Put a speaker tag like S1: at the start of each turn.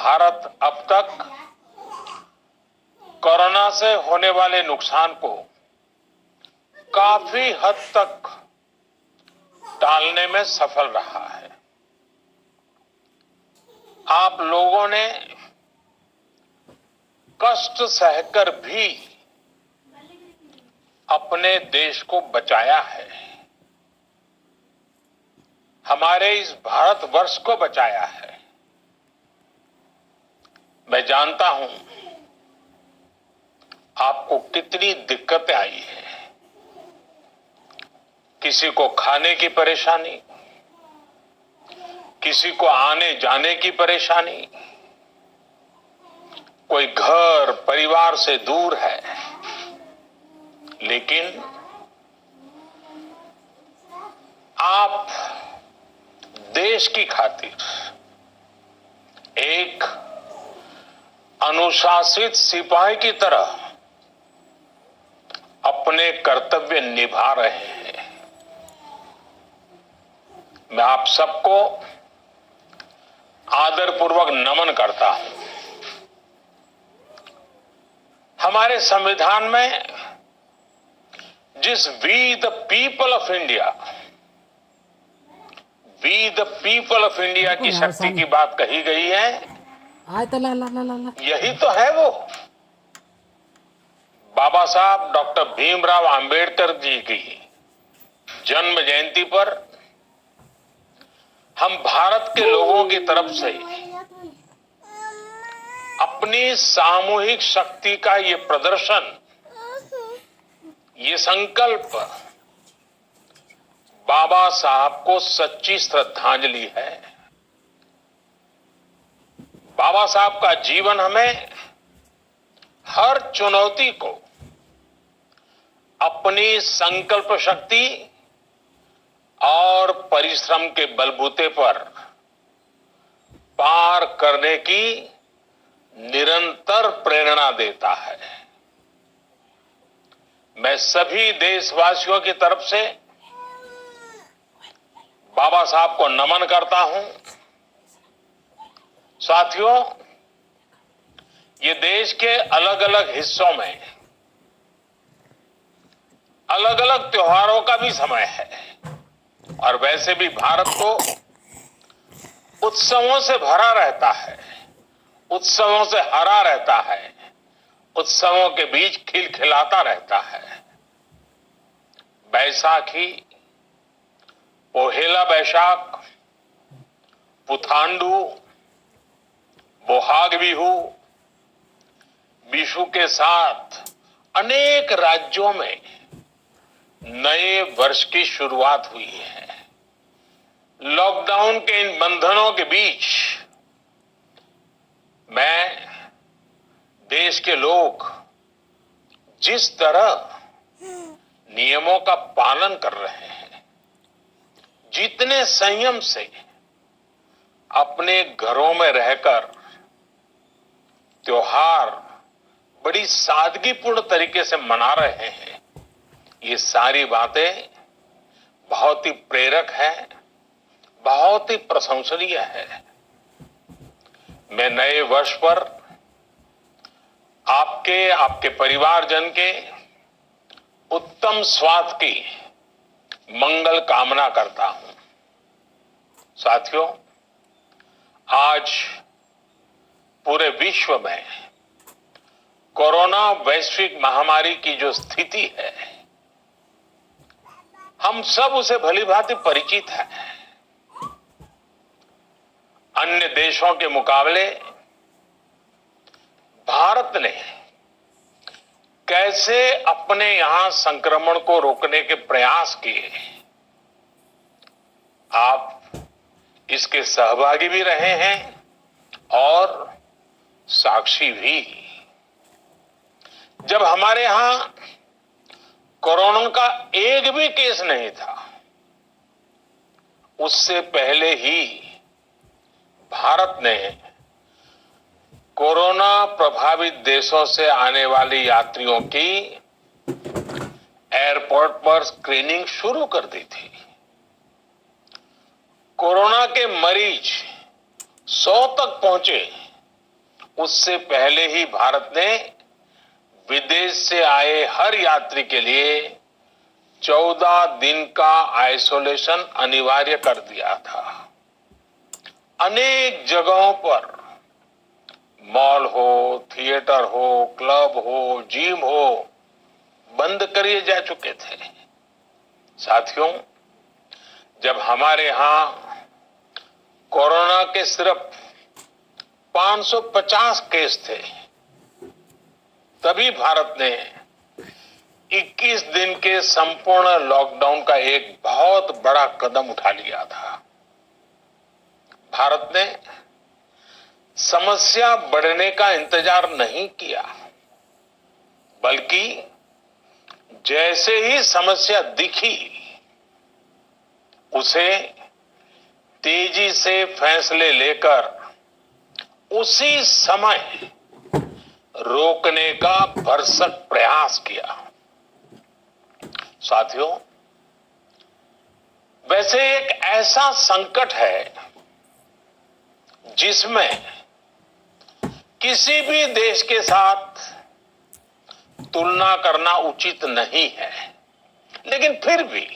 S1: भारत अब तक कोरोना से होने वाले नुकसान को काफी हद तक टालने में सफल रहा है। आप लोगों ने कष्ट सहकर भी अपने देश को बचाया है, हमारे इस भारतवर्ष को बचाया है। मैं जानता हूं आपको कितनी दिक्कतें आई हैं। किसी को खाने की परेशानी, किसी को आने जाने की परेशानी, कोई घर परिवार से दूर है, लेकिन आप देश की खातिर एक अनुशासित सिपाही की तरह अपने कर्तव्य निभा रहे हैं। मैं आप सबको आदरपूर्वक नमन करता हूं। हमारे संविधान में जिस we the people of India की शक्ति की बात कही गई है, यही तो है वो। बाबा साहब डॉक्टर भीमराव अंबेडकर जी की जन्म जयंती पर हम भारत के लोगों की तरफ से अपनी सामूहिक शक्ति का ये प्रदर्शन, ये संकल्प बाबा साहब को सच्ची श्रद्धांजलि है। बाबा साहब का जीवन हमें हर चुनौती को अपनी संकल्प शक्ति और परिश्रम के बलबूते पर पार करने की निरंतर प्रेरणा देता है। मैं सभी देशवासियों की तरफ से बाबा साहब को नमन करता हूं। साथियों, ये देश के अलग अलग हिस्सों में अलग अलग त्योहारों का भी समय है और वैसे भी भारत को उत्सवों से भरा रहता है, उत्सवों से हरा रहता है, उत्सवों के बीच खिलखिलाता रहता है। बैसाखी, पोहेला बैशाख, पुथांडू, बोहाग बिहू, विशु के साथ अनेक राज्यों में नए वर्ष की शुरुआत हुई है। लॉकडाउन के इन बंधनों के बीच मैं देश के लोग जिस तरह नियमों का पालन कर रहे हैं, जितने संयम से अपने घरों में रहकर त्योहार बड़ी सादगीपूर्ण तरीके से मना रहे हैं, ये सारी बातें बहुत ही प्रेरक है, बहुत ही प्रशंसनीय है। मैं नए वर्ष पर आपके परिवारजन के उत्तम स्वास्थ्य की मंगल कामना करता हूं। साथियों, आज पूरे विश्व में कोरोना वैश्विक महामारी की जो स्थिति है, हम सब उसे भलीभांति परिचित हैं। अन्य देशों के मुकाबले भारत ने कैसे अपने यहां संक्रमण को रोकने के प्रयास किए, आप इसके सहभागी भी रहे हैं और साक्षी भी। जब हमारे यहां कोरोना का एक भी केस नहीं था, उससे पहले ही भारत ने कोरोना प्रभावित देशों से आने वाले यात्रियों की एयरपोर्ट पर स्क्रीनिंग शुरू कर दी थी। कोरोना के मरीज 100 तक पहुंचे उससे पहले ही भारत ने विदेश से आए हर यात्री के लिए 14 दिन का आइसोलेशन अनिवार्य कर दिया था। अनेक जगहों पर मॉल हो, थिएटर हो, क्लब हो, जिम हो, बंद करे जा चुके थे। साथियों, जब हमारे यहां कोरोना के सिर्फ 550 केस थे, तभी भारत ने 21 दिन के संपूर्ण लॉकडाउन का एक बहुत बड़ा कदम उठा लिया था। भारत ने समस्या बढ़ने का इंतजार नहीं किया, बल्कि जैसे ही समस्या दिखी, उसे तेजी से फैसले लेकर उसी समय रोकने का भरसक प्रयास किया। साथियों, वैसे एक ऐसा संकट है जिसमें किसी भी देश के साथ तुलना करना उचित नहीं है, लेकिन फिर भी